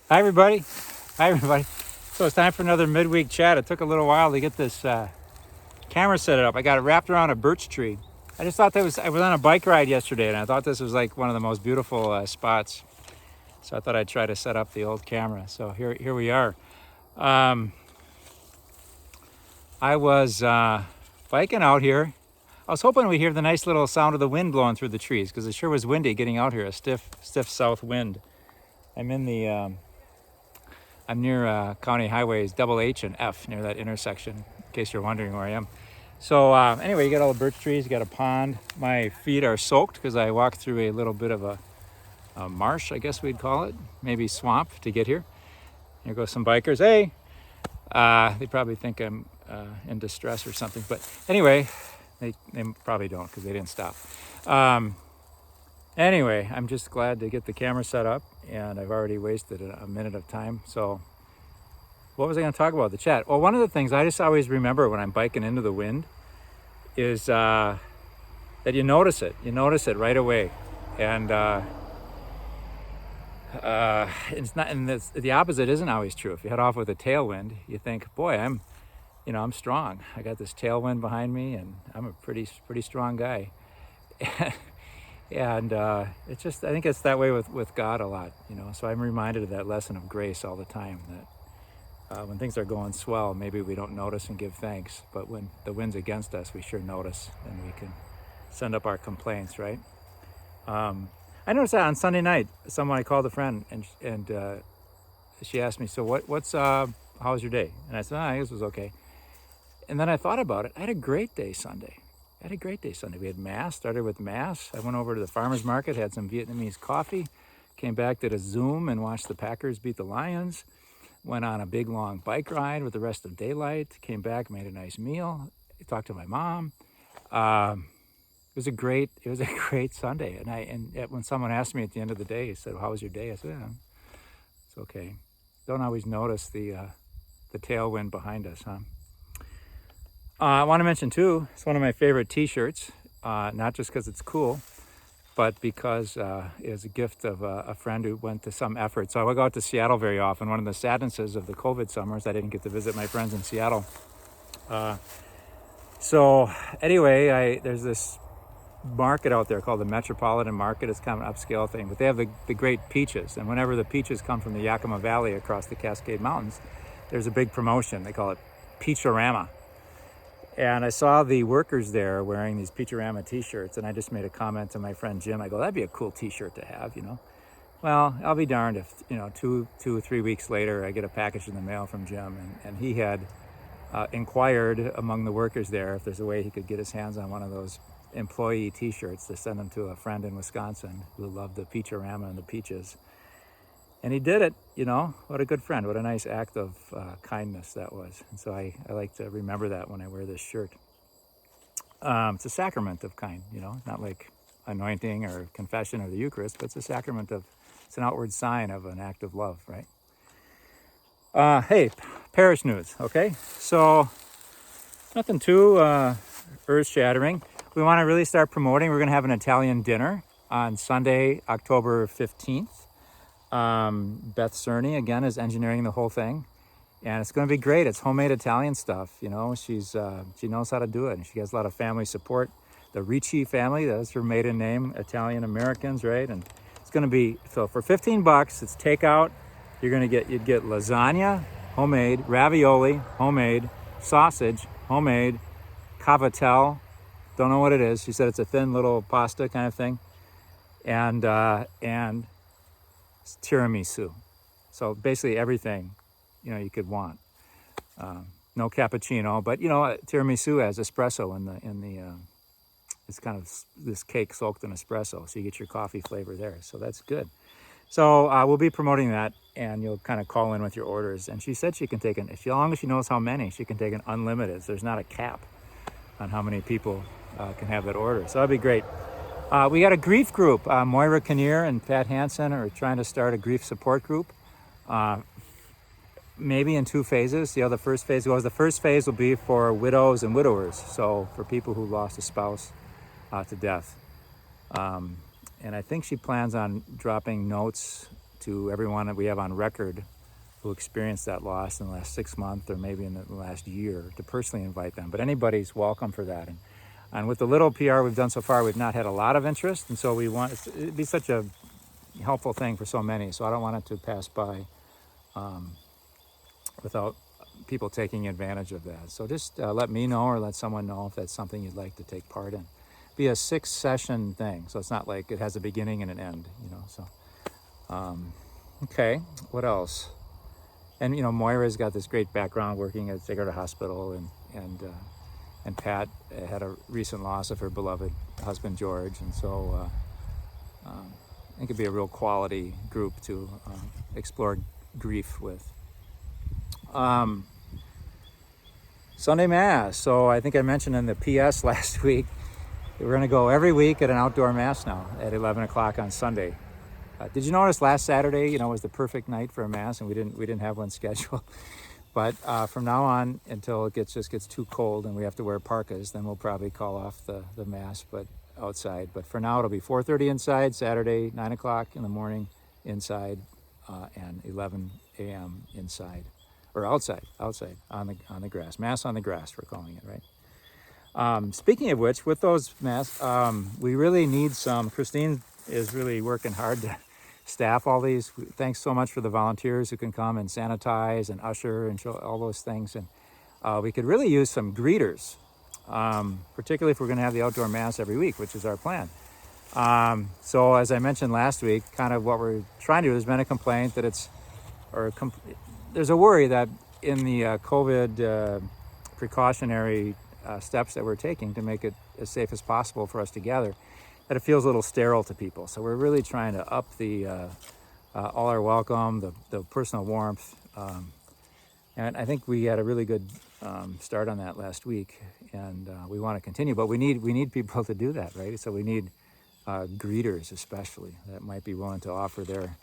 Hi, everybody. Hi, everybody. So it's time for another midweek chat. It took a little while to get this camera set up. I got it wrapped around a birch tree. I just thought I was on a bike ride yesterday, and I thought this was like one of the most beautiful spots. So I thought I'd try to set up the old camera. So here we are. Um, I was biking out here. I was hoping we'd hear the nice little sound of the wind blowing through the trees because it sure was windy getting out here. A stiff south wind. I'm in the I'm near County Highways double H and F near that intersection, in case you're wondering where I am. So anyway, you got all the birch trees, you got a pond. My feet are soaked because I walked through a little bit of a marsh, I guess we'd call it, maybe swamp to get here. Here go some bikers. Hey, they probably think I'm in distress or something. But anyway, they probably don't because they didn't stop. Anyway, I'm just glad to get the camera set up, and I've already wasted a minute of time. So what was I going to talk about? The chat. Well, one of the things I just always remember when I'm biking into the wind is that you notice it. You notice it right away, and it's not. And the opposite isn't always true. If you head off with a tailwind, you think, "Boy, I'm strong. I got this tailwind behind me, and I'm a pretty strong guy." And it's just, I think it's that way with God a lot, So I'm reminded of that lesson of grace all the time, that when things are going swell, maybe we don't notice and give thanks, but when the wind's against us, we sure notice, and we can send up our complaints, right? I noticed that on Sunday night, I called a friend, and she asked me, "So what's how was your day?" And I said, "I guess it was okay." And then I thought about it. I had a great day Sunday. We had Mass, started with Mass. I went over to the farmer's market, had some Vietnamese coffee, came back, did a Zoom and watched the Packers beat the Lions, went on a big long bike ride with the rest of daylight, came back, made a nice meal, talked to my mom. It was a great Sunday. And when someone asked me at the end of the day, he said, "Well, how was your day?" I said, "Yeah, it's okay." Don't always notice the tailwind behind us, huh? I want to mention too, it's one of my favorite t-shirts, not just because it's cool, but because it was a gift of a friend who went to some effort. So I would go out to Seattle very often. One of the sadnesses of the COVID summers, I didn't get to visit my friends in Seattle. So anyway, there's this market out there called the Metropolitan Market. It's kind of an upscale thing, but they have the great peaches. And whenever the peaches come from the Yakima Valley across the Cascade Mountains, there's a big promotion. They call it Peachorama. And I saw the workers there wearing these Peachorama t-shirts, and I just made a comment to my friend Jim. I go, "That'd be a cool t-shirt to have, Well, I'll be darned if, 2 or 3 weeks later, I get a package in the mail from Jim, and he had inquired among the workers there if there's a way he could get his hands on one of those employee t-shirts to send them to a friend in Wisconsin who loved the Peachorama and the peaches. And he did it, What a good friend. What a nice act of kindness that was. And so I like to remember that when I wear this shirt. It's a sacrament of kind, not like anointing or confession or the Eucharist, but it's an outward sign of an act of love, right? Hey, parish news, okay? So nothing too earth-shattering. We want to really start promoting. We're going to have an Italian dinner on Sunday, October 15th. Beth Cerny, again, is engineering the whole thing. And it's going to be great. It's homemade Italian stuff, she knows how to do it. And she has a lot of family support. The Ricci family, that's her maiden name, Italian Americans, right? And it's going to be, so for $15, it's takeout. You'd get lasagna, homemade, ravioli, homemade, sausage, homemade, cavatelli, don't know what it is. She said it's a thin little pasta kind of thing. And tiramisu. So basically everything, you could want. No cappuccino, but tiramisu has espresso in the it's kind of this cake soaked in espresso, so you get your coffee flavor there. So that's good. So we'll be promoting that, and you'll kind of call in with your orders. And she said she can take as long as she knows how many, she can take an unlimited. So there's not a cap on how many people can have that order. So that'd be great. We got a grief group. Moira Kinnear and Pat Hansen are trying to start a grief support group. Maybe in 2 phases. The first phase will be for widows and widowers. So for people who lost a spouse to death. And I think she plans on dropping notes to everyone that we have on record who experienced that loss in the last 6 months or maybe in the last year, to personally invite them. But anybody's welcome for that. And with the little PR we've done so far, we've not had a lot of interest, and so it'd be such a helpful thing for so many. So I don't want it to pass by without people taking advantage of that. So just let me know or let someone know if that's something you'd like to take part in. Be a 6-session thing, so it's not like it has a beginning and an end, So, okay, what else? And Moira's got this great background working at Sacred Hospital, and Pat had a recent loss of her beloved husband George, and so I think it'd be a real quality group to explore grief with. Sunday Mass. So I think I mentioned in the PS last week, we're going to go every week at an outdoor Mass now at 11 o'clock on Sunday. Did you notice last Saturday, was the perfect night for a Mass, and we didn't have one scheduled. But from now on, until it just gets too cold and we have to wear parkas, then we'll probably call off the Mass, but outside. But for now, it'll be 4:30 inside, Saturday, 9 o'clock in the morning inside, and 11 a.m. inside. Or outside on the grass. Mass on the grass, we're calling it, right? Speaking of which, with those Mass, we really need some. Christine is really working hard to staff all these. Thanks so much for the volunteers who can come and sanitize and usher and show all those things. And we could really use some greeters, particularly if we're going to have the outdoor Mass every week, which is our plan. So as I mentioned last week, kind of what we're trying to do, there's been a complaint that there's a worry that in the COVID precautionary steps that we're taking to make it as safe as possible for us to gather, that it feels a little sterile to people. So we're really trying to up the all our welcome, the personal warmth, and I think we had a really good start on that last week, and we want to continue. But we need people to do that, right? So we need greeters, especially, that might be willing to offer their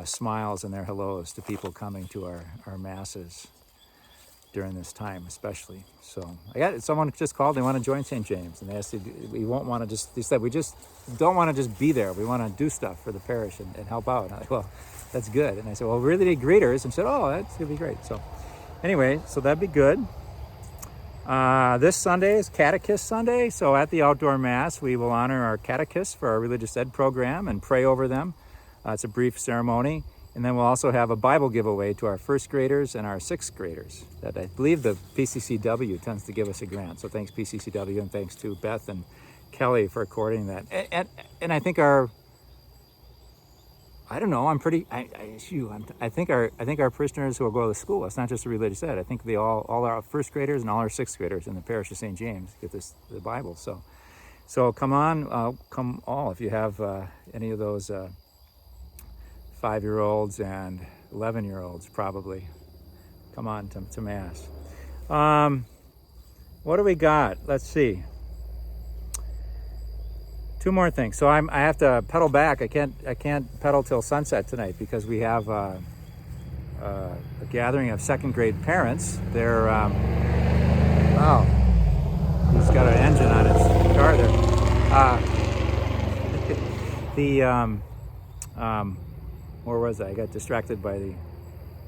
smiles and their hellos to people coming to our Masses during this time, especially. So someone just called, they want to join St. James, and they asked, they said, we just don't want to just be there. We want to do stuff for the parish and help out. And I'm like, well, that's good. And I said, well, we really need greeters. And said, oh, that's going to be great. So anyway, so that'd be good. This Sunday is Catechist Sunday. So at the outdoor Mass, we will honor our catechists for our religious ed program and pray over them. It's a brief ceremony. And then we'll also have a Bible giveaway to our first graders and our sixth graders that I believe the PCCW tends to give us a grant. So thanks PCCW, and thanks to Beth and Kelly for coordinating that. And I think I think our parishioners who will go to school, it's not just a religious ed. I think all our first graders and all our sixth graders in the parish of St. James get the Bible. So come on, come all if you have any of those 5-year-olds and 11-year-olds, probably come on to Mass. What do we got? Let's see. 2 more things. So I have to pedal back. I can't pedal till sunset tonight because we have a gathering of second grade parents. They're wow, he's got an engine on his car there. Where was I? I got distracted by the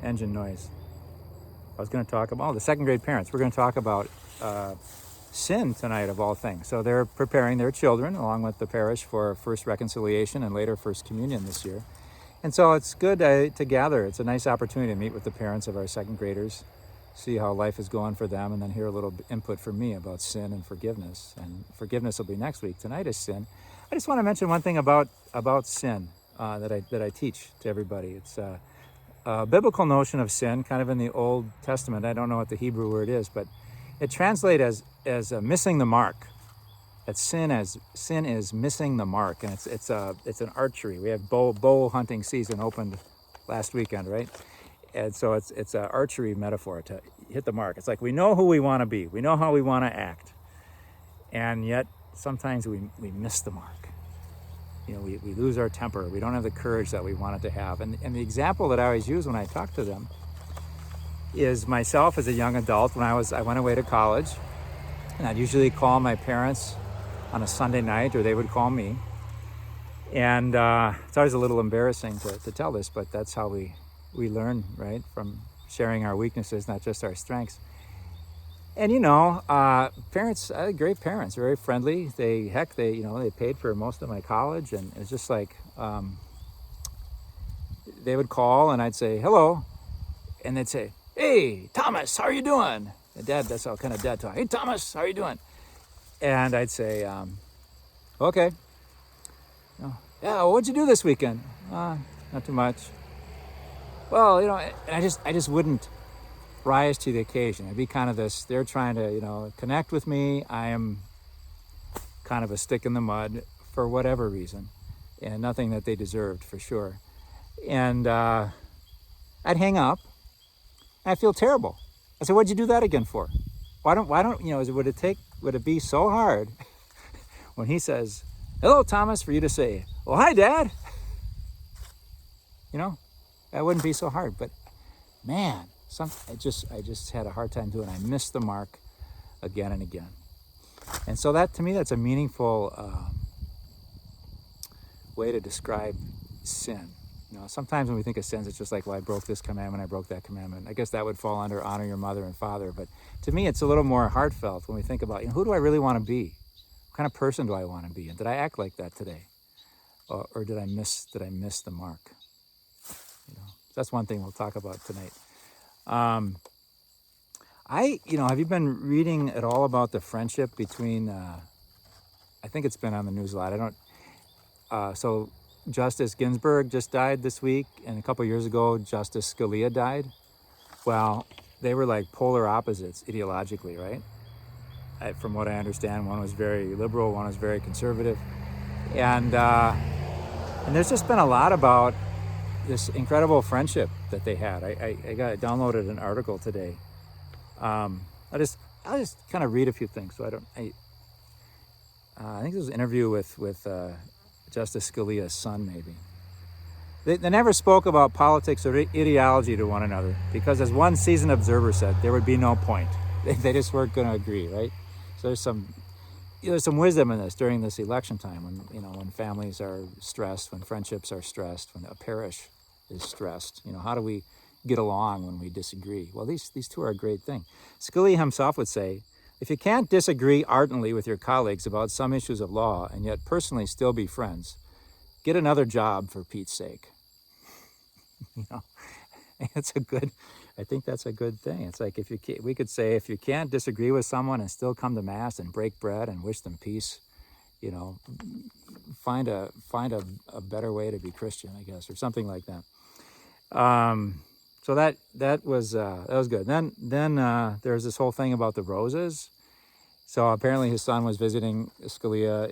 engine noise. I was going to talk about the second grade parents. We're going to talk about sin tonight, of all things. So they're preparing their children, along with the parish, for first reconciliation and later first communion this year. And so it's good to gather. It's a nice opportunity to meet with the parents of our second graders, see how life is going for them, and then hear a little input from me about sin and forgiveness. And forgiveness will be next week. Tonight is sin. I just want to mention one thing about sin. That I teach to everybody. It's a biblical notion of sin, kind of in the Old Testament. I don't know what the Hebrew word is, but it translates as missing the mark. That sin is missing the mark, and it's an archery. We have bow hunting season opened last weekend, right? And so it's an archery metaphor to hit the mark. It's like we know who we want to be, we know how we want to act, and yet sometimes we miss the mark. We lose our temper. We don't have the courage that we wanted to have. And the example that I always use when I talk to them is myself as a young adult. When I went away to college, and I'd usually call my parents on a Sunday night, or they would call me. And it's always a little embarrassing to tell this, but that's how we learn, right? From sharing our weaknesses, not just our strengths. And parents, great parents, very friendly. They paid for most of my college, and it's just like they would call, and I'd say hello, and they'd say, "Hey, Thomas, how are you doing?" And Dad, that's how kind of Dad talk. "Hey, Thomas, how are you doing?" And I'd say, "Okay." "Yeah, well, what'd you do this weekend?" Not too much." Well, and I just wouldn't rise to the occasion. It'd be kind of this, they're trying to, connect with me. I am kind of a stick in the mud for whatever reason, and nothing that they deserved for sure. And I'd hang up, and I feel terrible. I said, "What'd you do that again for? Why don't, would it be so hard when he says, 'Hello, Thomas,' for you to say, 'Well, hi, Dad'? That wouldn't be so hard, but man, I just had a hard time doing it. I missed the mark again and again. And so that, to me, that's a meaningful way to describe sin. Sometimes when we think of sins, it's just like, well, I broke this commandment, I broke that commandment. I guess that would fall under honor your mother and father. But to me, it's a little more heartfelt when we think about, who do I really want to be? What kind of person do I want to be? And did I act like that today? Or did I miss the mark? That's one thing we'll talk about tonight. Have you been reading at all about the friendship between, I think it's been on the news a lot. So Justice Ginsberg just died this week, and a couple years ago, Justice Scalia died. Well, they were like polar opposites ideologically, right? From what I understand, one was very liberal, one was very conservative. And there's just been a lot about this incredible friendship that they had. I downloaded an article today. I'll just kind of read a few things. So I think this was an interview with Justice Scalia's son, maybe. They never spoke about politics or ideology to one another because, as one seasoned observer said, there would be no point. They just weren't going to agree, right? So there's some wisdom in this during this election time when families are stressed, when friendships are stressed, when a parish is stressed. How do we get along when we disagree? Well, these two are a great thing. Scalia himself would say, if you can't disagree ardently with your colleagues about some issues of law and yet personally still be friends, get another job for Pete's sake. I think that's a good thing. It's like we could say, if you can't disagree with someone and still come to Mass and break bread and wish them peace, find a better way to be Christian, I guess, or something like that. So that was good. Then there's this whole thing about the roses. So apparently his son was visiting Scalia,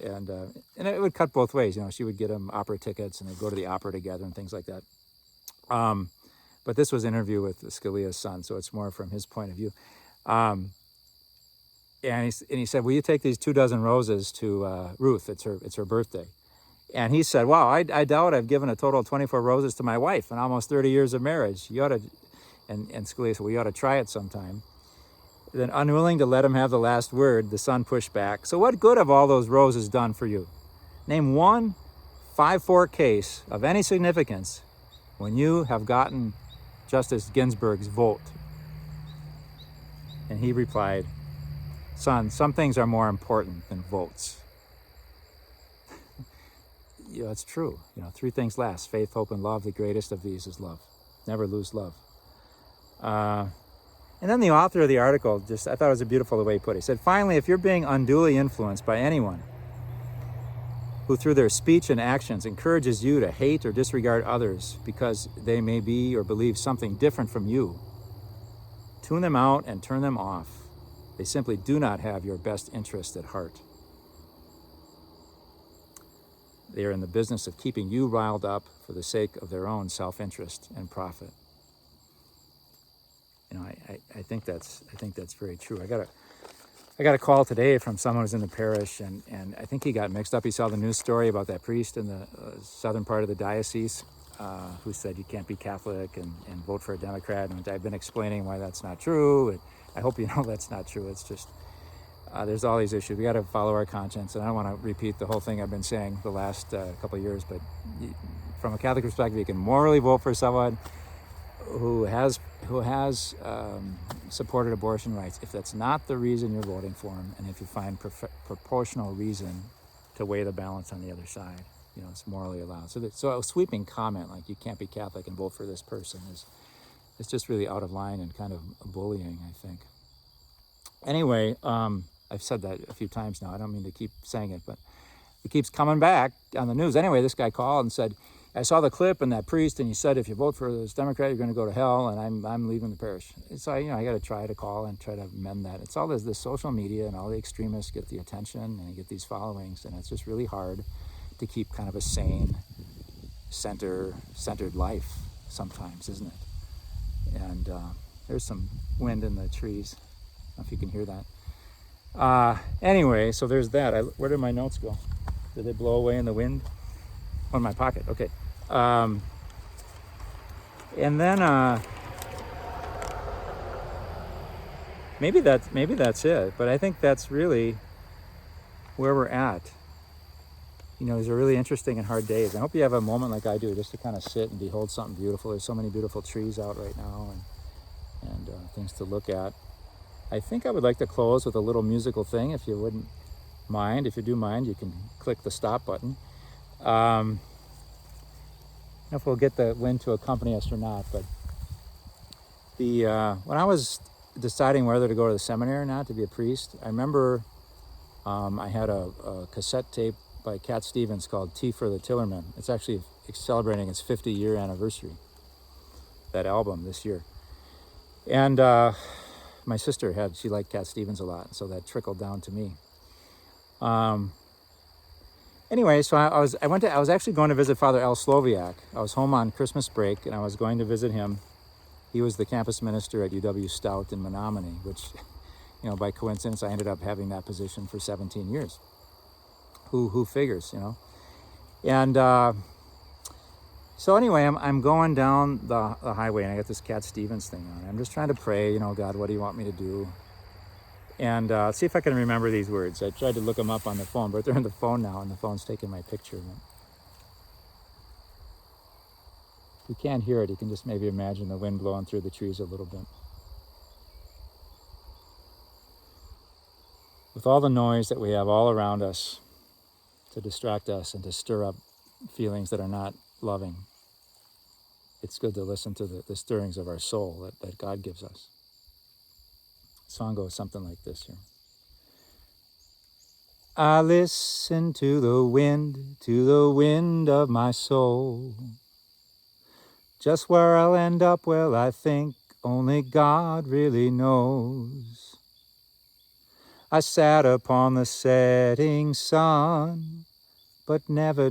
and it would cut both ways. She would get him opera tickets, and they'd go to the opera together and things like that. But this was an interview with Scalia's son, so it's more from his point of view. And he said, "Will you take these 24 roses to Ruth? It's her birthday." And he said, "Wow, I doubt I've given a total of 24 roses to my wife in almost 30 years of marriage. You ought to." And Scalia said, "Well, you ought to try it sometime." Then, unwilling to let him have the last word, the son pushed back. "So what good have all those roses done for you? Name one 5-4 case of any significance when you have gotten Justice Ginsburg's vote." And he replied, "Son, some things are more important than votes." It's true. 3 things last: faith, hope, and love. The greatest of these is love. Never lose love. And then the author of the article, I thought it was a beautiful way he put it. He said, "Finally, if you're being unduly influenced by anyone who through their speech and actions encourages you to hate or disregard others because they may be or believe something different from you, tune them out and turn them off. They simply do not have your best interest at heart. They are in the business of keeping you riled up for the sake of their own self-interest and profit." I think that's very true. I got a call today from someone who's in the parish, and I think he got mixed up. He saw the news story about that priest in the southern part of the diocese who said you can't be Catholic and vote for a Democrat. And I've been explaining why that's not true. And I hope you know that's not true. It's just there's all these issues. We got to follow our conscience, and I don't want to repeat the whole thing I've been saying the last couple of years, but from a Catholic perspective, you can morally vote for someone who has supported abortion rights if that's not the reason you're voting for him, and if you find proportional reason to weigh the balance on the other side, it's morally allowed. So a sweeping comment like you can't be Catholic and vote for this person is just really out of line and kind of bullying, I think. Anyway, I've said that a few times now. I don't mean to keep saying it, but it keeps coming back on the news. Anyway, this guy called and said, I saw the clip and that priest, and he said, if you vote for this Democrat, you're going to go to hell, and I'm leaving the parish. So, I got to try to call and try to mend that. It's all this social media, and all the extremists get the attention, and you get these followings, and it's just really hard to keep kind of a sane, centered life sometimes, isn't it? And there's some wind in the trees. I don't know if you can hear that. Anyway, so there's that. Where did my notes go? Did they blow away in the wind? Oh, in my pocket. Okay. And then maybe that's it. But I think that's really where we're at. These are really interesting and hard days. I hope you have a moment like I do, just to kind of sit and behold something beautiful. There's so many beautiful trees out right now, and things to look at. I think I would like to close with a little musical thing, if you wouldn't mind. If you do mind, you can click the stop button. If we'll get the wind to accompany us or not, but when I was deciding whether to go to the seminary or not to be a priest, I remember I had a cassette tape by Cat Stevens called Tea for the Tillerman. It's actually celebrating its 50-year anniversary, that album, this year. And my sister she liked Cat Stevens a lot, so that trickled down to me. Anyway, so I was actually going to visit Father Al Sloviak. I was home on Christmas break, and I was going to visit him. He was the campus minister at UW Stout in Menominee, which, by coincidence, I ended up having that position for 17 years. Who figures, And so anyway, I'm going down the highway, and I got this Cat Stevens thing on. I'm just trying to pray, God, what do you want me to do? And see if I can remember these words. I tried to look them up on the phone, but they're on the phone now, and the phone's taking my picture. If you can't hear it, you can just maybe imagine the wind blowing through the trees a little bit. With all the noise that we have all around us to distract us and to stir up feelings that are not loving, it's good to listen to the stirrings of our soul that God gives us. The song goes something like this here. I listen to the wind of my soul. Just where I'll end up, well, I think only God really knows. I sat upon the setting sun, but never,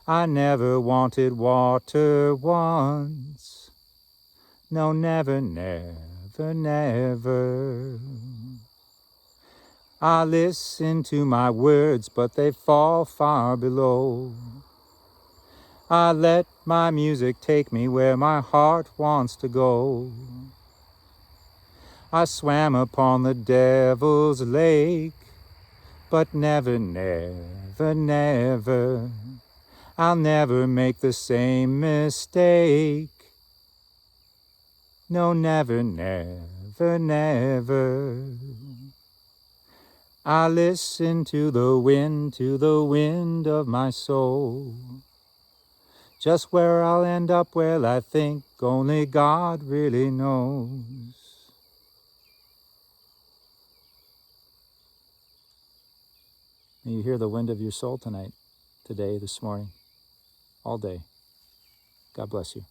I never wanted water once. No, never. I listen to my words, but they fall far below. I let my music take me where my heart wants to go. I swam upon the devil's lake, but never, I'll never make the same mistake. No, never. I listen to the wind of my soul. Just where I'll end up, well, I think only God really knows. May you hear the wind of your soul tonight, today, this morning, all day. God bless you.